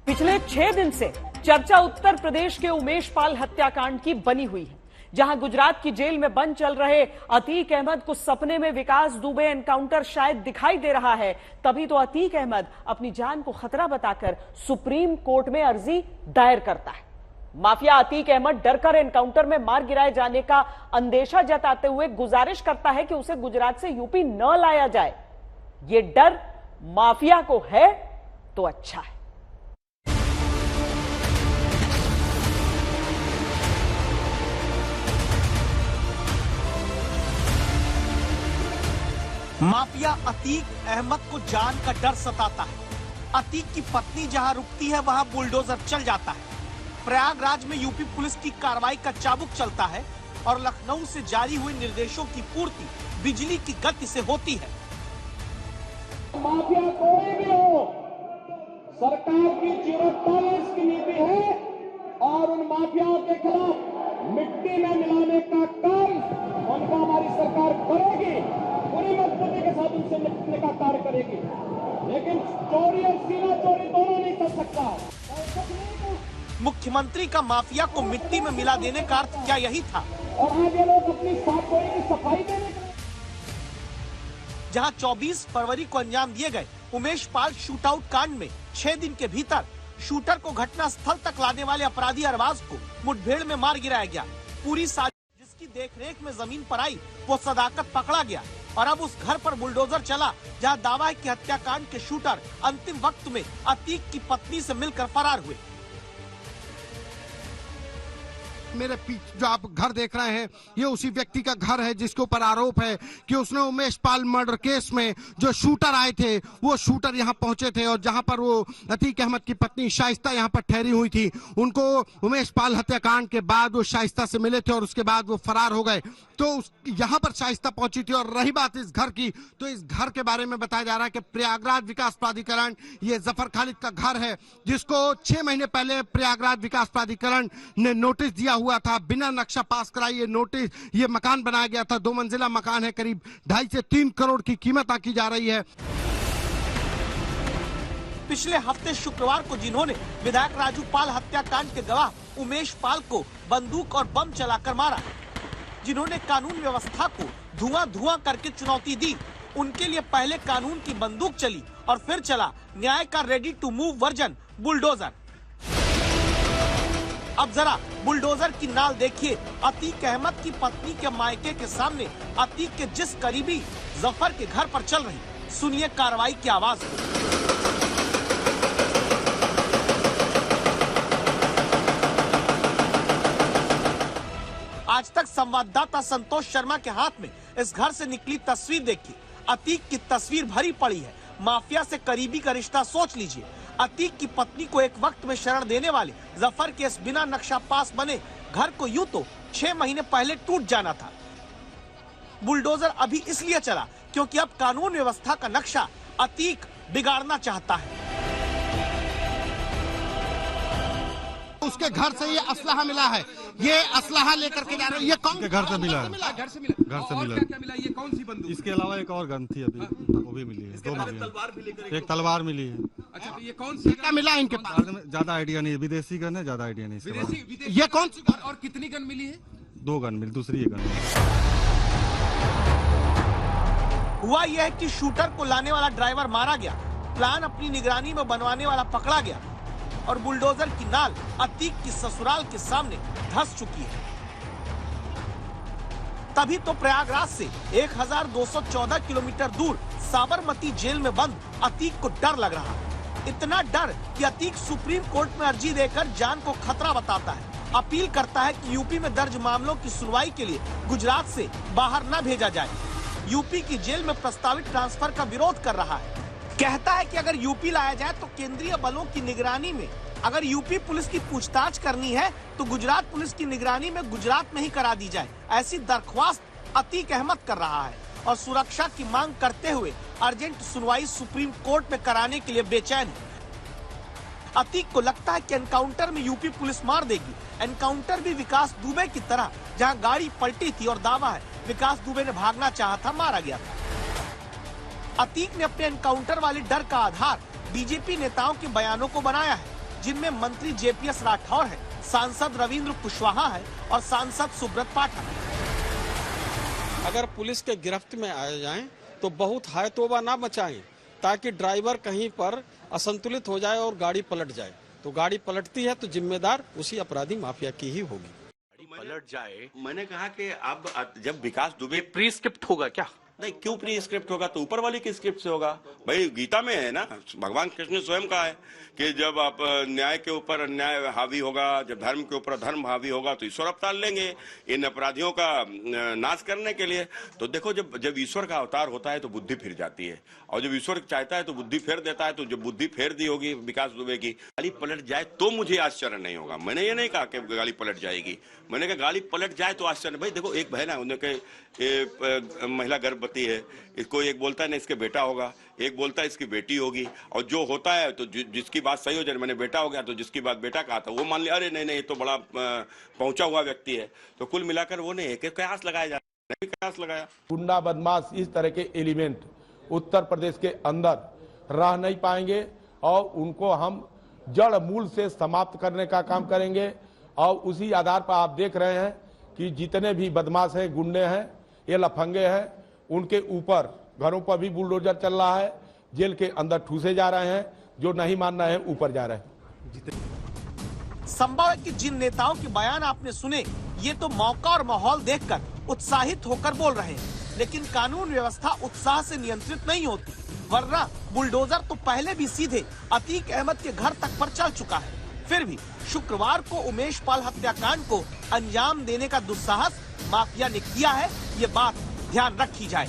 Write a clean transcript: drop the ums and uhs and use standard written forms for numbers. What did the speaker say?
पिछले 6 दिन से चर्चा उत्तर प्रदेश के उमेश पाल हत्याकांड की बनी हुई है, जहां गुजरात की जेल में बंद चल रहे अतीक अहमद को सपने में विकास दुबे एनकाउंटर शायद दिखाई दे रहा है। तभी तो अतीक अहमद अपनी जान को खतरा बताकर सुप्रीम कोर्ट में अर्जी दायर करता है। माफिया अतीक अहमद डरकर एनकाउंटर में मार गिराए जाने का अंदेशा जताते हुए गुजारिश करता है कि उसे गुजरात से यूपी न लाया जाए। ये डर माफिया को है तो अच्छा है। माफिया अतीक अहमद को जान का डर सताता है। अतीक की पत्नी जहां रुकती है वहां बुलडोजर चल जाता है। प्रयागराज में यूपी पुलिस की कार्रवाई का चाबुक चलता है और लखनऊ से जारी हुए निर्देशों की पूर्ति बिजली की गति से होती है। माफिया कोई भी हो, सरकार की 0-40 की नीति है और उन माफियाओं के खिलाफ मिट्टी में मिलाने का काम उनका हमारी सरकार करेगी। पूरी मजबूती के साथ उनसे निपटने का कार्य करेगी, लेकिन चोरी और सीना चोरी दोनों नहीं कर सकता। मुख्यमंत्री का माफिया को मिट्टी में मिला देने का अर्थ क्या यही था? और आज ये लोग अपनी साफसफाई की सफाई देने का जहां 24 फरवरी को अंजाम दिए गए उमेश पाल शूटआउट कांड में 6 दिन के भीतर शूटर को घटना स्थल तक लाने वाले अपराधी अरबाज को मुठभेड़ में मार गिराया गया। पूरी साजिश जिसकी देखरेख में जमीन पर आई वो सदाकत पकड़ा गया और अब उस घर पर बुलडोजर चला जहां दावा है कि हत्याकांड के शूटर अंतिम वक्त में अतीक की पत्नी से मिलकर फरार हुए। मेरे पीछे जो आप घर देख रहे हैं ये उसी व्यक्ति का घर है जिसके ऊपर आरोप है कि उसने उमेश पाल मर्डर केस में जो शूटर आए थे वो शूटर यहां पहुंचे थे और जहां पर वो अतीक अहमद की पत्नी शाइस्ता यहां पर ठहरी हुई थी। उनको उमेश पाल हत्याकांड के बाद वो शाइस्ता से मिले थे और उसके बाद वो फरार हो गए। तो यहाँ पर शाइस्ता पहुंची थी। और रही बात इस घर की, तो इस घर के बारे में बताया जा रहा है कि प्रयागराज विकास प्राधिकरण ये जफर खालिद का घर है जिसको 6 महीने पहले प्रयागराज विकास प्राधिकरण ने नोटिस दिया हुआ था। बिना नक्शा पास कराए ये नोटिस ये मकान बनाया गया था। 2 मंजिला मकान है, करीब 2.5 से 3 करोड़ की कीमत आंकी जा रही है। पिछले हफ्ते शुक्रवार को जिन्होंने विधायक राजू पाल हत्याकांड के गवाह उमेश पाल को बंदूक और बम चलाकर मारा, जिन्होंने कानून व्यवस्था को धुआं करके चुनौती दी, उनके लिए पहले कानून की बंदूक चली और फिर चला न्याय का ready to move version bulldozer. अब जरा बुलडोजर की नाल देखिए। अतीक अहमद की पत्नी के मायके के सामने अतीक के जिस करीबी जफर के घर पर चल रही, सुनिए कार्रवाई की आवाज को। आज तक संवाददाता संतोष शर्मा के हाथ में इस घर से निकली तस्वीर देखिए। अतीक की तस्वीर भरी पड़ी है। माफिया से करीबी का रिश्ता सोच लीजिए। अतीक की पत्नी को एक वक्त में शरण देने वाले जफर के इस बिना नक्शा पास बने घर को यूं तो 6 महीने पहले टूट जाना था। बुलडोजर अभी इसलिए चला क्योंकि अब कानून व्यवस्था का नक्शा अतीक बिगाड़ना चाहता है। उसके घर से ये असलहा मिला है, ये असलहा लेकर के जा रहे हैं। ये कौन घर से मिला है? घर से मिला। घर से मिला। क्या मिला? ये कौन सी बंदूक? इसके अलावा एक और गन थी अभी, वो भी मिली है। 2 मिली है। एक तलवार मिली है। अच्छा, तो ये कौन सी क्या मिला इनके पास? ज्यादा आइडिया नहीं है, विदेशी गन है, ज्यादा आइडिया नहीं इसके बारे में। विदेशी ये कौन सी और कितनी गन मिली है? 2 गन मिली, दूसरी एक गन। हुआ यह है कि शूटर को लाने वाला ड्राइवर मारा गया, प्लान अपनी निगरानी में बनवाने वाला पकड़ा गया और बुलडोजर की नाल अतीक की ससुराल के सामने धंस चुकी है। तभी तो प्रयागराज से 1214 किलोमीटर दूर साबरमती जेल में बंद अतीक को डर लग रहा है। इतना डर कि अतीक सुप्रीम कोर्ट में अर्जी देकर जान को खतरा बताता है। अपील करता है कि यूपी में दर्ज मामलों की सुनवाई के लिए गुजरात से बाहर न भेजा जाए। यूपी की जेल में प्रस्तावित ट्रांसफर का विरोध कर रहा है। कहता है कि अगर यूपी लाया जाए तो केंद्रीय बलों की निगरानी में, अगर यूपी पुलिस की पूछताछ करनी है तो गुजरात पुलिस की निगरानी में गुजरात में ही करा दी जाए। ऐसी दरख्वास्त अतीक अहमद कर रहा है और सुरक्षा की मांग करते हुए अर्जेंट सुनवाई सुप्रीम कोर्ट में कराने के लिए बेचैन है। अतीक को लगता है कि एनकाउंटर में यूपी पुलिस मार देगी। एनकाउंटर भी विकास दुबे की तरह, जहां गाड़ी पलटी थी और दावा है विकास दुबे ने भागना चाहा था, मारा गया था। अतीक ने अपने एनकाउंटर वाले डर का आधार बीजेपी नेताओं के बयानों को बनाया है, जिनमें मंत्री जेपीएस राठौर है, सांसद रविंद्र कुशवाहा है और सांसद सुब्रत पाठक है। अगर पुलिस के गिरफ्त में आ जाएं तो बहुत हाय तौबा ना मचाएं, ताकि ड्राइवर कहीं पर असंतुलित हो जाए और गाड़ी पलट जाए। तो गाड़ी पलटती है तो जिम्मेदार उसी अपराधी माफिया की ही होगी। पलट जाए, मैंने कहा कि अब जब विकास दुबे प्री स्क्रिप्ट होगा क्या? नहीं, क्यों प्री स्क्रिप्ट होगा? तो ऊपर वाले की स्क्रिप्ट से होगा भाई। गीता में है ना, भगवान कृष्ण ने स्वयं कहा है कि जब आप न्याय के ऊपर अन्याय हावी होगा, जब धर्म के ऊपर धर्म हावी होगा तो ईश्वर अवतार लेंगे इन अपराधियों का नाश करने के लिए। तो देखो, जब ईश्वर का अवतार होता है तो बुद्धि फिर जाती है, और जब ईश्वर चाहता है तो बुद्धि फेर देता है। तो जब बुद्धि फेर दी होगी विकास दुबे की, गाड़ी पलट जाए तो मुझे आश्चर्य नहीं होगा। मैंने ये नहीं कहा कि गाड़ी पलट जाएगी, मैंने कहा गाड़ी पलट जाए तो आश्चर्य। भाई देखो, एक बहन है, उन्हें महिला गर्भवती है, इसको एक बोलता है ना इसके बेटा होगा, एक बोलता है इसकी बेटी होगी, और जो होता है तो जिसकी बात सही हो जाए, मैंने बेटा हो गया तो जिसकी बात बेटा कहा था वो मान लिया, अरे नहीं नहीं ये तो बड़ा पहुंचा हुआ व्यक्ति है। तो कुल मिलाकर वो नहीं है, कयास लगाया जा रहा है, कयास लगाया। गुंडा बदमाश इस तरह के एलिमेंट उत्तर प्रदेश के अंदर रह नहीं पाएंगे, और उनको हम जड़ मूल से समाप्त करने का काम करेंगे। और उसी आधार पर आप देख रहे हैं कि जितने भी बदमाश हैं, गुंडे हैं, ये लफंगे हैं, उनके ऊपर घरों पर भी बुलडोजर चल रहा है, जेल के अंदर ठूसे जा रहे हैं, जो नहीं मान रहे हैं ऊपर जा रहे हैं। संभव है कि जिन नेताओं के बयान आपने सुने, ये तो मौका और माहौल देखकर उत्साहित होकर बोल रहे हैं, लेकिन कानून व्यवस्था उत्साह से नियंत्रित नहीं होती, वरना बुलडोजर तो पहले भी सीधे अतीक अहमद के घर तक पर चल चुका है। फिर भी शुक्रवार को उमेश पाल हत्याकांड को अंजाम देने का दुस्साहस माफिया ने किया है, ये बात ध्यान रखी जाए।